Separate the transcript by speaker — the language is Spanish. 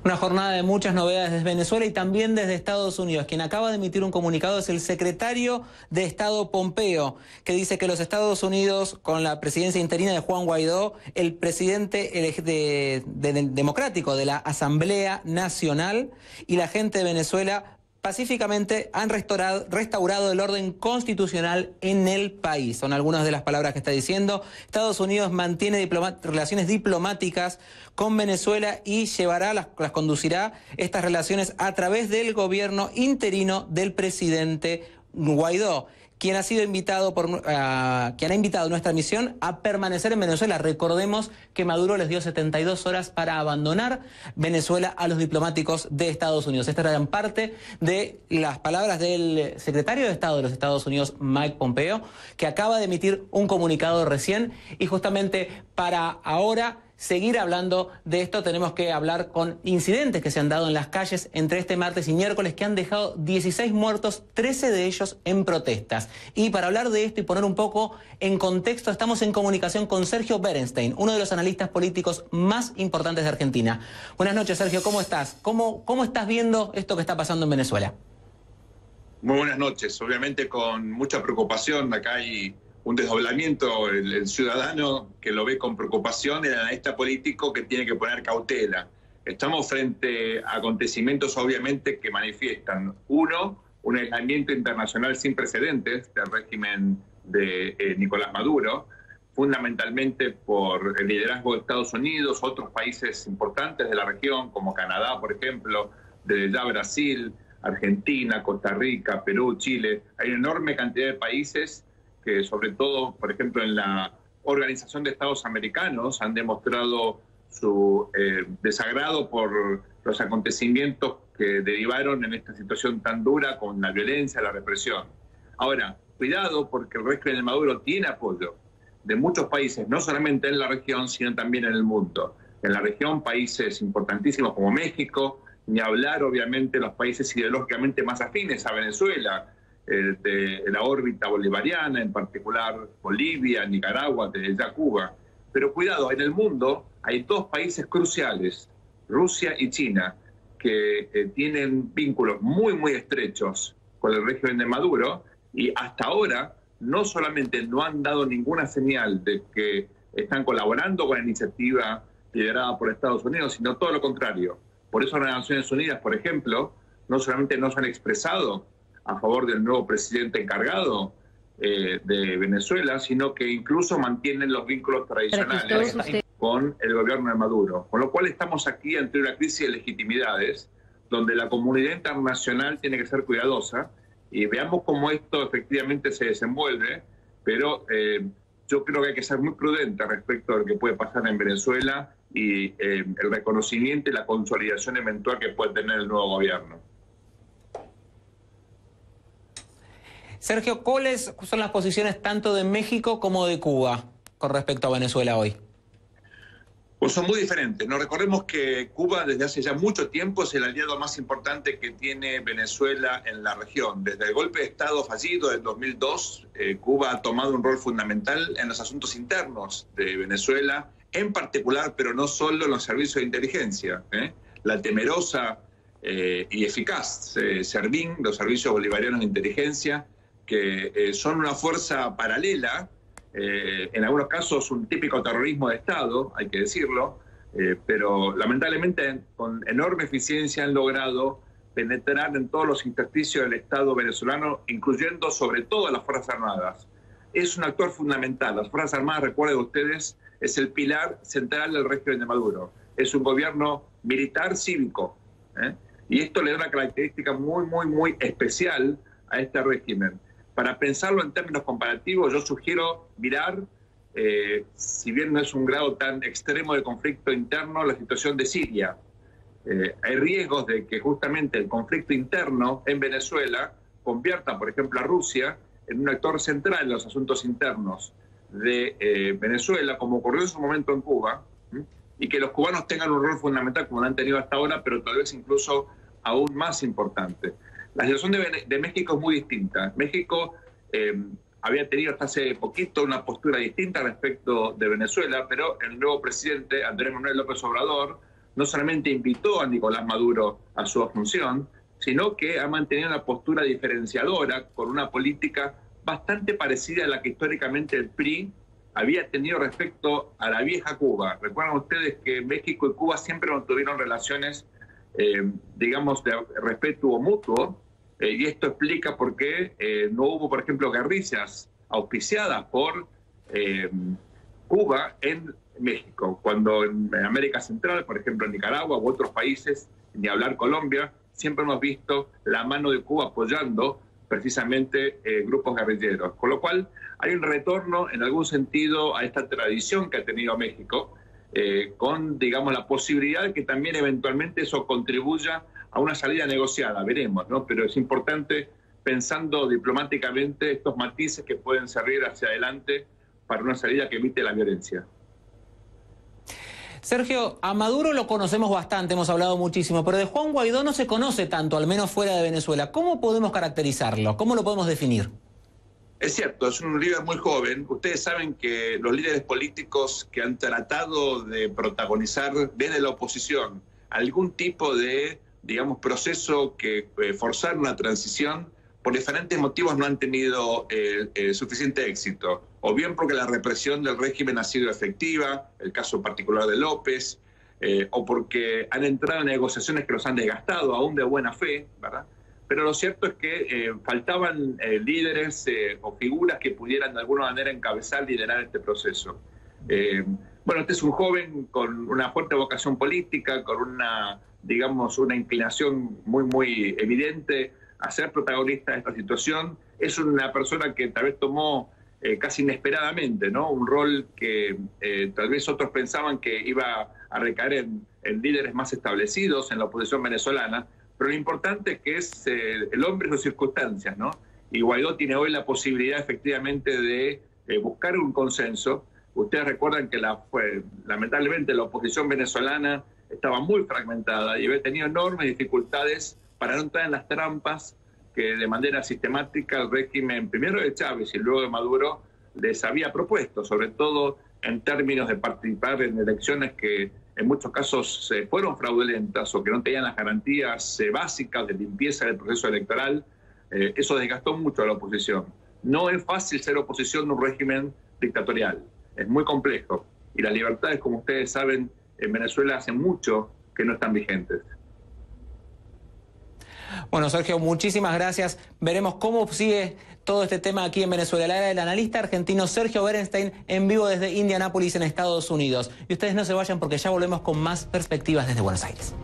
Speaker 1: Una jornada de muchas novedades desde Venezuela y también desde Estados Unidos. Quien acaba de emitir un comunicado es el secretario de Estado Pompeo, que dice que los Estados Unidos, con la presidencia interina de Juan Guaidó, el presidente democrático de la Asamblea Nacional y la gente de Venezuela, pacíficamente han restaurado el orden constitucional en el país. Son algunas de las palabras que está diciendo. Estados Unidos mantiene relaciones diplomáticas con Venezuela y las conducirá estas relaciones a través del gobierno interino del presidente Guaidó, quien ha invitado a nuestra misión a permanecer en Venezuela. Recordemos que Maduro les dio 72 horas para abandonar Venezuela a los diplomáticos de Estados Unidos. Estas eran parte de las palabras del secretario de Estado de los Estados Unidos, Mike Pompeo, que acaba de emitir un comunicado recién, y justamente para ahora seguir hablando de esto tenemos que hablar con incidentes que se han dado en las calles entre este martes y miércoles, que han dejado 16 muertos, 13 de ellos en protestas. Y para hablar de esto y poner un poco en contexto, estamos en comunicación con Sergio Berenstein, uno de los analistas políticos más importantes de Argentina. Buenas noches, Sergio, ¿cómo estás? ¿Cómo estás viendo esto que está pasando en Venezuela?
Speaker 2: Muy buenas noches. Obviamente con mucha preocupación. Acá hay un desdoblamiento, el ciudadano que lo ve con preocupación, el analista político que tiene que poner cautela. Estamos frente a acontecimientos obviamente que manifiestan, uno, un aislamiento internacional sin precedentes del régimen de Nicolás Maduro, fundamentalmente por el liderazgo de Estados Unidos, otros países importantes de la región como Canadá, por ejemplo, desde ya Brasil, Argentina, Costa Rica, Perú, Chile. Hay una enorme cantidad de países que, sobre todo, por ejemplo, en la Organización de Estados Americanos, han demostrado su desagrado por los acontecimientos que derivaron en esta situación tan dura con la violencia, la represión. Ahora, cuidado, porque el régimen de Maduro tiene apoyo de muchos países, no solamente en la región, sino también en el mundo. En la región, países importantísimos como México, ni hablar, obviamente, los países ideológicamente más afines a Venezuela, de la órbita bolivariana, en particular Bolivia, Nicaragua, desde ya Cuba. Pero cuidado, en el mundo hay dos países cruciales, Rusia y China, que tienen vínculos muy, muy estrechos con el régimen de Maduro, y hasta ahora no solamente no han dado ninguna señal de que están colaborando con la iniciativa liderada por Estados Unidos, sino todo lo contrario. Por eso las Naciones Unidas, por ejemplo, no solamente no se han expresado a favor del nuevo presidente encargado de Venezuela, sino que incluso mantienen los vínculos tradicionales con el gobierno de Maduro. Con lo cual estamos aquí ante una crisis de legitimidades, donde la comunidad internacional tiene que ser cuidadosa, y veamos cómo esto efectivamente se desenvuelve, pero yo creo que hay que ser muy prudente respecto a lo que puede pasar en Venezuela y el reconocimiento y la consolidación eventual que puede tener el nuevo gobierno.
Speaker 1: Sergio, ¿cuáles son las posiciones tanto de México como de Cuba con respecto a Venezuela hoy?
Speaker 2: Pues son muy diferentes. Nos recordemos que Cuba desde hace ya mucho tiempo es el aliado más importante que tiene Venezuela en la región. Desde el golpe de Estado fallido del 2002, Cuba ha tomado un rol fundamental en los asuntos internos de Venezuela, en particular, pero no solo en los servicios de inteligencia. La temerosa y eficaz SERVIN, los servicios bolivarianos de inteligencia, que son una fuerza paralela, en algunos casos un típico terrorismo de Estado, hay que decirlo, pero lamentablemente con enorme eficiencia han logrado penetrar en todos los intersticios del Estado venezolano, incluyendo sobre todo a las Fuerzas Armadas. Es un actor fundamental. Las Fuerzas Armadas, recuerden ustedes, es el pilar central del régimen de Maduro. Es un gobierno militar cívico, y esto le da una característica muy, muy, muy especial a este régimen. Para pensarlo en términos comparativos, yo sugiero mirar, si bien no es un grado tan extremo de conflicto interno, la situación de Siria. Hay riesgos de que justamente el conflicto interno en Venezuela convierta, por ejemplo, a Rusia en un actor central en los asuntos internos de Venezuela, como ocurrió en su momento en Cuba, y que los cubanos tengan un rol fundamental como lo han tenido hasta ahora, pero tal vez incluso aún más importante. La situación de México es muy distinta. México había tenido hasta hace poquito una postura distinta respecto de Venezuela, pero el nuevo presidente, Andrés Manuel López Obrador, no solamente invitó a Nicolás Maduro a su asunción, sino que ha mantenido una postura diferenciadora con una política bastante parecida a la que históricamente el PRI había tenido respecto a la vieja Cuba. Recuerdan ustedes que México y Cuba siempre mantuvieron relaciones, digamos, de respeto mutuo, y esto explica por qué no hubo, por ejemplo, guerrillas auspiciadas por Cuba en México, cuando en América Central, por ejemplo en Nicaragua u otros países, ni hablar Colombia, siempre hemos visto la mano de Cuba apoyando precisamente grupos guerrilleros. Con lo cual hay un retorno en algún sentido a esta tradición que ha tenido México, con, digamos, la posibilidad de que también eventualmente eso contribuya a una salida negociada, veremos, ¿no? Pero es importante, pensando diplomáticamente, estos matices que pueden servir hacia adelante para una salida que evite la violencia.
Speaker 1: Sergio, a Maduro lo conocemos bastante, hemos hablado muchísimo, pero de Juan Guaidó no se conoce tanto, al menos fuera de Venezuela. ¿Cómo podemos caracterizarlo? ¿Cómo lo podemos definir?
Speaker 2: Es cierto, es un líder muy joven. Ustedes saben que los líderes políticos que han tratado de protagonizar desde la oposición algún tipo de, digamos, proceso que forzar una transición, por diferentes motivos no han tenido suficiente éxito. O bien porque la represión del régimen ha sido efectiva, el caso particular de López, o porque han entrado en negociaciones que los han desgastado, aún de buena fe, ¿verdad? Pero lo cierto es que faltaban líderes o figuras que pudieran de alguna manera encabezar, liderar este proceso. Bueno, este es un joven con una fuerte vocación política, con una, digamos, una inclinación muy evidente a ser protagonista de esta situación. Es una persona que tal vez tomó casi inesperadamente, ¿no? Un rol que tal vez otros pensaban que iba a recaer en líderes más establecidos en la oposición venezolana, pero lo importante es que es el hombre y sus circunstancias, ¿no? Y Guaidó tiene hoy la posibilidad efectivamente de buscar un consenso. Ustedes recuerdan que lamentablemente la oposición venezolana estaba muy fragmentada y había tenido enormes dificultades para no entrar en las trampas que de manera sistemática el régimen, primero de Chávez y luego de Maduro, les había propuesto, sobre todo en términos de participar en elecciones que en muchos casos fueron fraudulentas o que no tenían las garantías básicas de limpieza del proceso electoral. Eso desgastó mucho a la oposición. No es fácil ser oposición de un régimen dictatorial, es muy complejo. Y las libertades, como ustedes saben, en Venezuela hace mucho que no están vigentes.
Speaker 1: Bueno, Sergio, muchísimas gracias. Veremos cómo sigue todo este tema aquí en Venezuela. La era del analista argentino Sergio Berenstein, en vivo desde Indianápolis, en Estados Unidos. Y ustedes no se vayan porque ya volvemos con más perspectivas desde Buenos Aires.